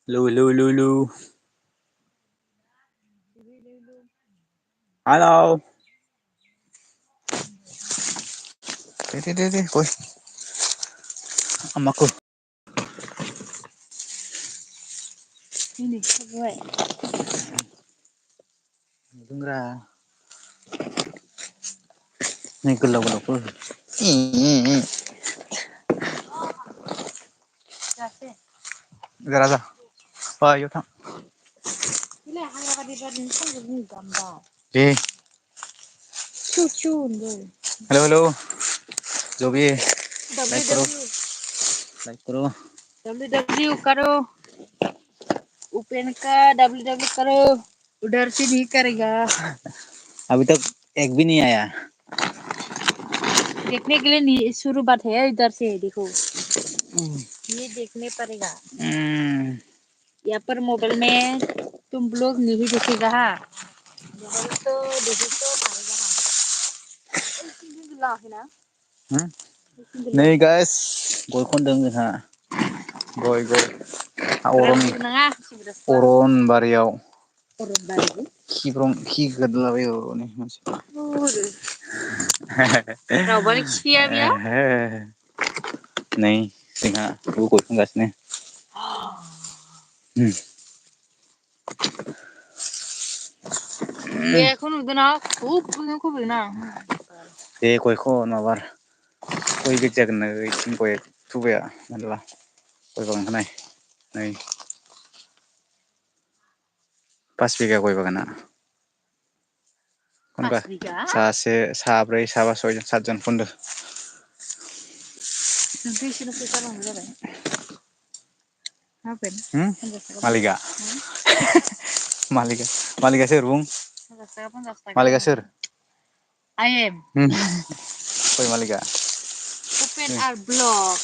Lu lu lu lu. Halo. Deh, koi. Amaku. Ini gue. Dengra. Nih gelau-gelau pun. Kasih. Gara-gara. Wah, yuk tang. Ini hanya di badan kan begini gambar. Di. Cucu dulu. Halo. Jobi. Like karo. WW. Like karo. WW करो open का www करो उधर से नहीं करेगा अभी तक एक भी नहीं आया. देखने के लिए नहीं शुरू बात है इधर से देखो ये देखने पड़ेगा यहाँ पर मोबाइल में तुम लोग नहीं देखेगा मोबाइल तो देखो तो मारेगा है ना Nih guys, goi kondang ha. Goi. Oron bariau. orang baru Ki gadlawe nih masih. Kau balik siap ya? Nih, singa goi konggas nih. ये এখন উঠবে না খুব খুব না Koi ko nabar. Koi gejak na koi tubaya madla. Koi bang nai. Nih. 5 biga koi bagana. Konka. Sabre, saba, 6 John, 7 John fundo. Nanti sini kita lang berapa? Apa? Maliga. Maliga sir, bung. Maliga sir. I am. Koi maliga. Open our blog.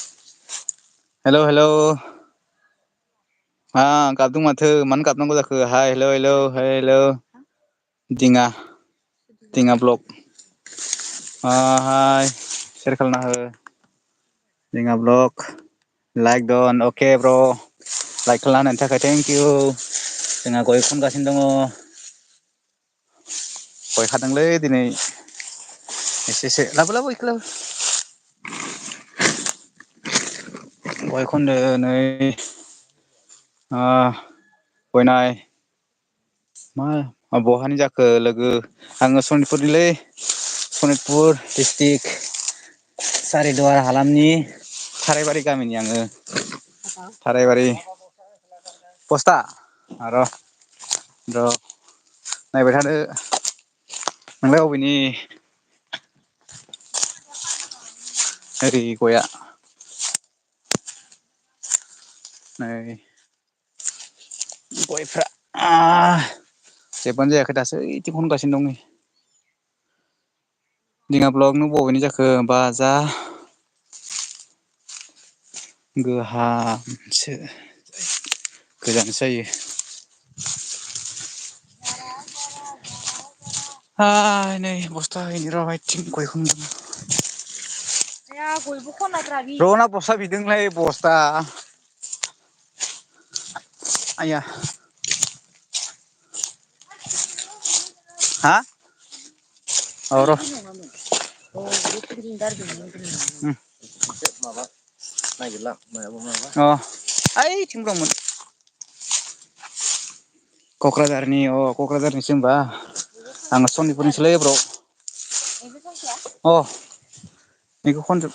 Hello. Kaptung mathe, man kaptung ko jakho. Hi, hello. Dinga blog. Hi. Share khalna ho. Dinga blog. Like don. Okay, bro. Like khalna nanti thank you. Dinga goi khon gasin dongo. Goi khadang le dinai. Ese labu ikhla. Goi khon de nei. Goi मा बहानि जाखो लोगो आङो Sonitpur district सारिदुवार हालामनि थाराइबारि गामिनि आङो थाराइबारि पस्टा र' नायबाय थादो नोंलाय अबेनि ओरै गया नै गयफ्रा जेबोआनो जायाखै दासो ओइथिं खनगासिनो दं नै दिङा ब्लक नों बबेनि जाखो बाजा गोहासो गोजानसो जायो नै बस्था हैनि र' ओइथिं गयखौनो गयबो खनाब्रा बि र'ना बस्था बिदोंलै बस्था आया हा औ र' माबा नागिरला माबा ओइथिं दंमोन क'क्राझारनिसो होमबा आङो सनितपुरनिसोलै ब्र' बेखौ खनजोब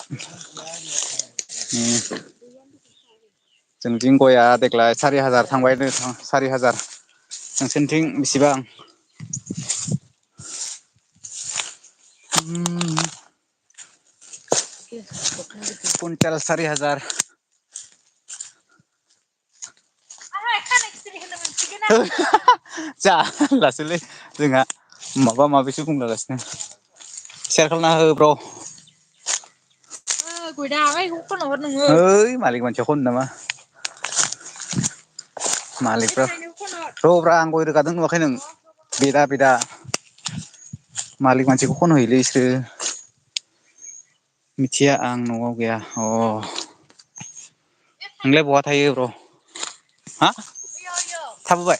जोंथिं गया देग्लाय 4,000 थांबाय 4,000 नोंसोरनिथिं बेसेबां कुइन्टेल 4,000 जालासोलै जोंहा माबा माबिसो बुंलागासिनो सेयार खालामना हो ब्र' है मालिक मानसिया खनो नामा मालिकफ्रा र'ब्रा आं गय रोगादों नुवाखै नों बेदा मालिक मानसिखौ खन होयोलै इसोरो मिथिया आं न'आव गैया नोंलाय बहा थायो ब्र' हा थाबोबाय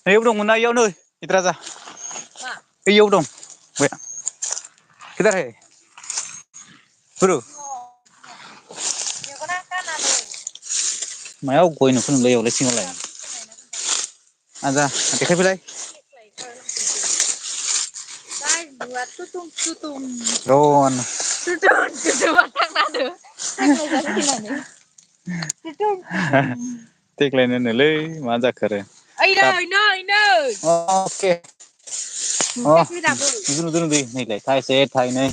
नैयाव दंमोन ना इयावनो इद्राजा ओइयाव दं बया किधर है गुरु मायाव गय नुखो नोंलाय इयावलाय सिङावलाय आजा देखायफैलाय रन देग्लायनो होनोलै मा जाखो आरो अके नुदों नैलाय थाइसे थाइनै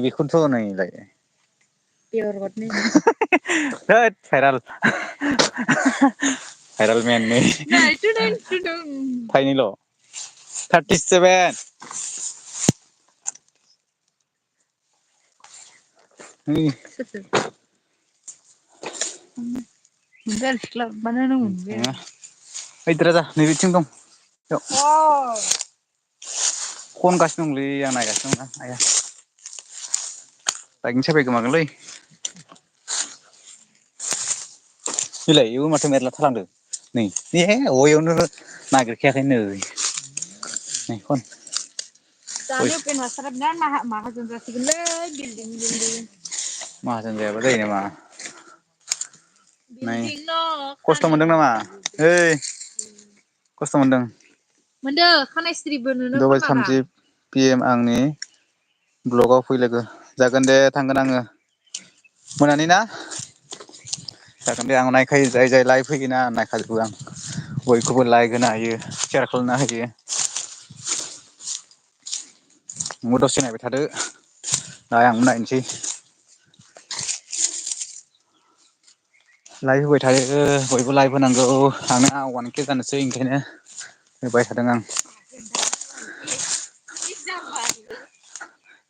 बेखौनोथ' नैलाय होद भाइराल मेन नै थाइनैल' 37 ओइ देरहाजा नैबेथिं दं खनगासिनो दंलै आं नायगासिनो दंना आया बाइकनि साबि गोमागोनलै नैलाय इबो माथो मेरला थालांदों नै अयावनो नागिरखायाखै नै खन माहाजोन जासिगोनलै माहाजोन जायाबा जायो नामा नै खस्थ' मोनदों नामा ओइ खस्थ' मोनदों खानाय सिथ्रि बोनोनो 2:30 PM आंनि ब्लगाव फै लोगो जागोन दे थांगोन आङो मोनानि ना जागोन दे आं नायखायो जाय जाय लाइभ होयोना नायखाजोबो आं बयखौबो लाइक होनो हायो सेयार खालामना होयो नोंबो दसे नायबाय थादो दाहाय आंबो नायनोसै लाइभ होबाय थायो बयबो लाइभ होनांगौ आंना 1K जानोसै ओंखायनो होबाय थादों आं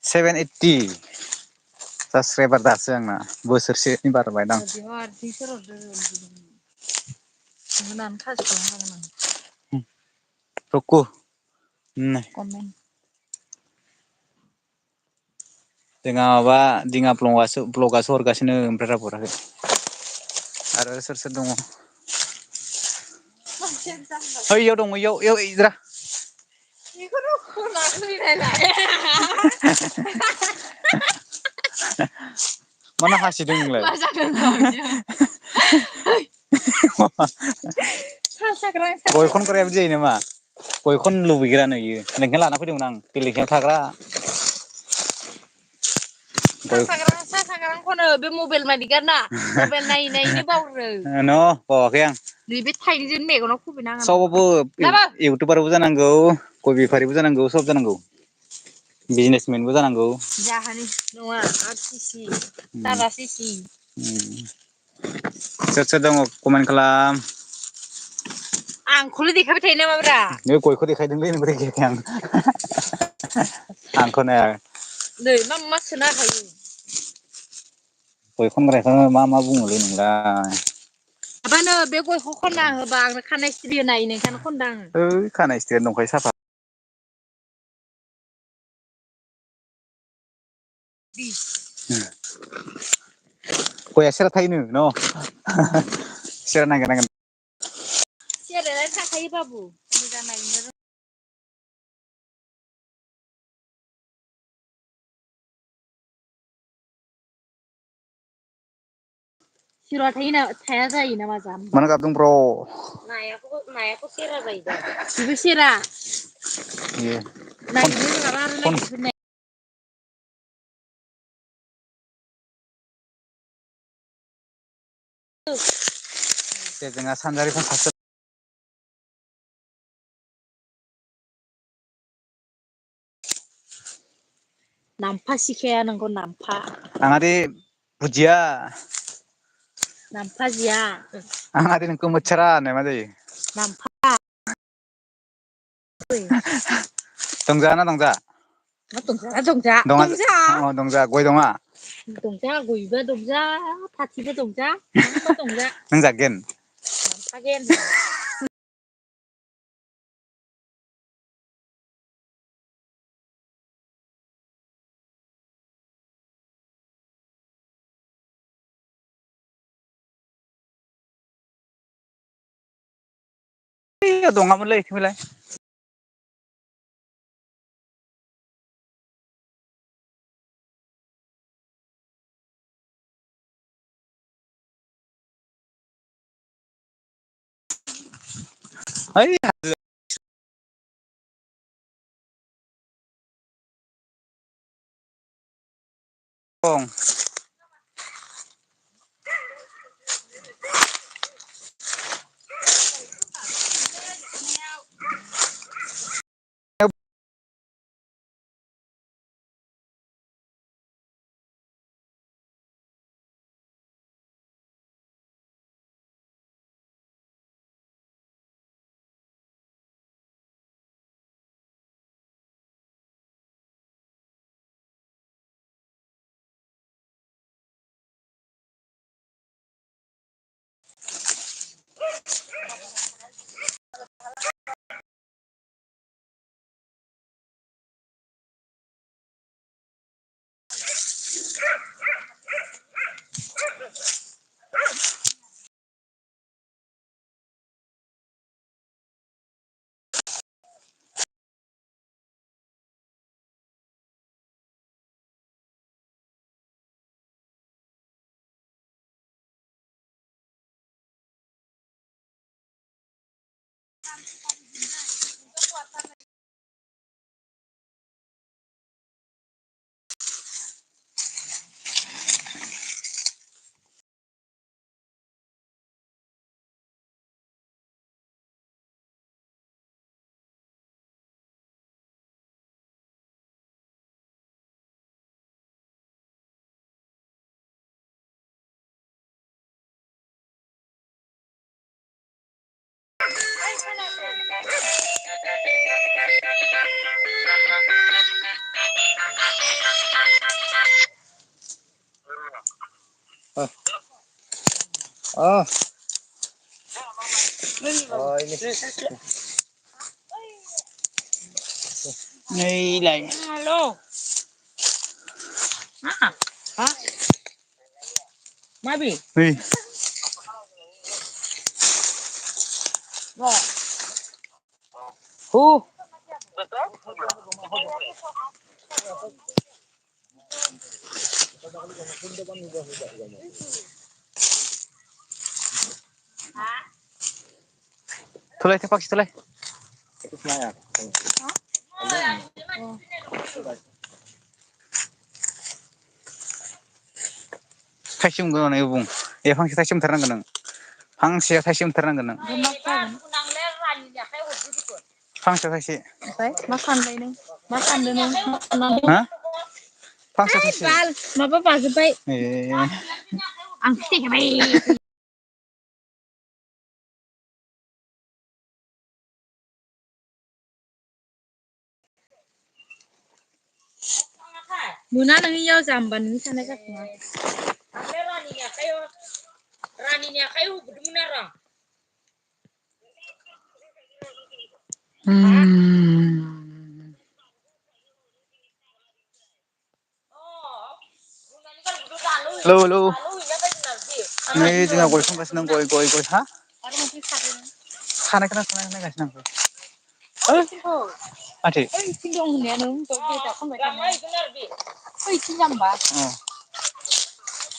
780 साबसक्राइबार दासो आंना बोसोरसेनि बारबायदां रुकु जोंहा माबा दिङा ब्लगासो हरगासिनो ओमफ्राय रावबो हराखै आरो सोर सोर दङ ओइयाव दङ इयाव इद्रा मानो हासोदों नोंलाय गय खनग्राया बिदि जायो नामा गय खननो लुबैग्रानो इयो बेखायनो लाना फैदोंमोन आं बेलेगनियाव थाग्रा सा साग्रां खनो बे मबाइल मालिकआना मबाइल नायै नायैनो बावरो न बावाखै आं नैबे थाइनैजों मेगनाव खुबैना होगोन इउटुबारबो जानांगौ गय बेफारिबो जानांगौ सब जानांगौ बिजनेसमेनबो जानांगौ जाहानि नङा आरसिसि दादा सिसि सोर सोर दङ कमेन्ट खालाम आंखौल' देखायबाय थायो नामाब्रा नै गयखौ देखायदोंलै नोंखौ देखायाखै आं आंखौनो नै मा मा सोना होखायो गय खनग्राखौ मा मा बुङोलै नोंलाय माबानो बे गयखौ खनना होबा आंनो खानाय सिरि होनो हायो नोंखायनो खनदों आङो ओइ खानाय सिथ्रिया दंखायो साफा गया सेरा थायोनो न सेरा नागिरनांगोन सेरालाय थाखायो बाबु मोजां नायनो सिरा थायो थाया जायो नामा जामबा मानो गाबदों ब्र नायाथ' सेरा जायो दा बेबो सेरा दे जोंहा सानजारिखौ सासे नामफा सिखाया नोंखौ नामफा आंहादि बुदिया नामफा जिया आंहादि नोंखौ मोच्चारा होननाय मा जायो नामफा दंजा ना दंजा दंजा दंजा गय दङा दंजा गयबो दंजा फाथैबो दंजा मा दंजा नों जागोन ओइ दङामोनलै इथिंलाय ओइ दं Oh. Oh ini. Này lại. Alo. Hả? Hả? Mai bị. Đi. Rồi. Hu. Thôi lấy thế bác sĩ lấy. थाइसेम होननानै बुं ए फांसे थाइसे मोनथारनांगोन नों फांसेया थाइसे मोनथारनांगोन नों फांसेयाव थाइसे ओमफ्राय मा सानबाय नों मा सानदों नों मा साननानै हा फांसेयाव थाइसे माबा बाजोब्बाय ए आं फिथाइखाबाय मोना नों इयाव जाम्बा नोंनि साननाय जाफुङा ओमफ्राय रानिनि आखाइयाव होबोदोंमोन आरो हेलौ हेलौ नै जोंहा गय संगासिनो दं गय हा खानायखौ नायगासिनो आं माथो ओइथिं दं होननाया नों दा खनबाय थानाया ओइथिं जाम्बा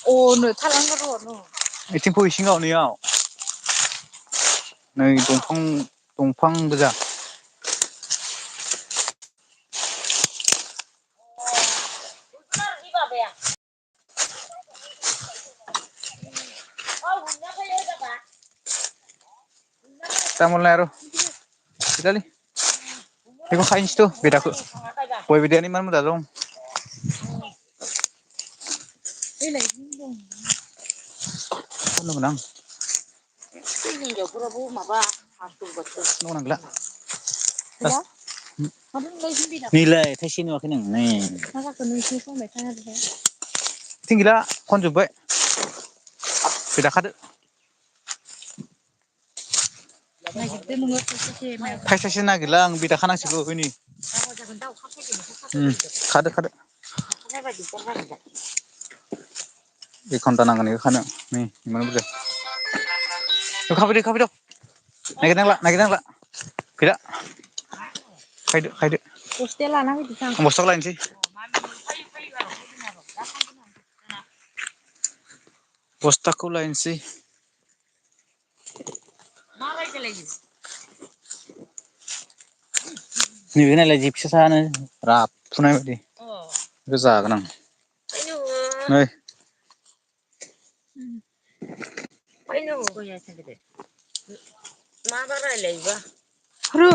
अनो थालांगोन र' नो बिथिं फै सिङाव नैयाव नै दंफां गोजा तामुल नाय र' गैलालै बेखौ खायनोसैथ' बेदाखौ गय बिदायानो इमान बुरजा दं फानोमोन आं हिनजावफोराबो माबा मावनां गैला नैलाय थाइसे नुवाखै नों नै मा जाखो नोंसिनि संबाय थानायखाय बिथिं गैला खनजोब्बाय बे दाखादो नागिरदो नोङो थाइसे नागिरला आं बिदा खानांसिगौ बैनि खादो एक घन्टा नांगोन बेखौ खानो नै इमान बुरजा खाफैदो नागिरनांला गैला खायदो बस्थाया लाना फैदो थां आं बस्थाखौ लायनोसै बस्थाखौ लायनोसै नैबे नायलाय जि फिसा सानो राफुनाय बायदि बेखौ जागोन आं नै र'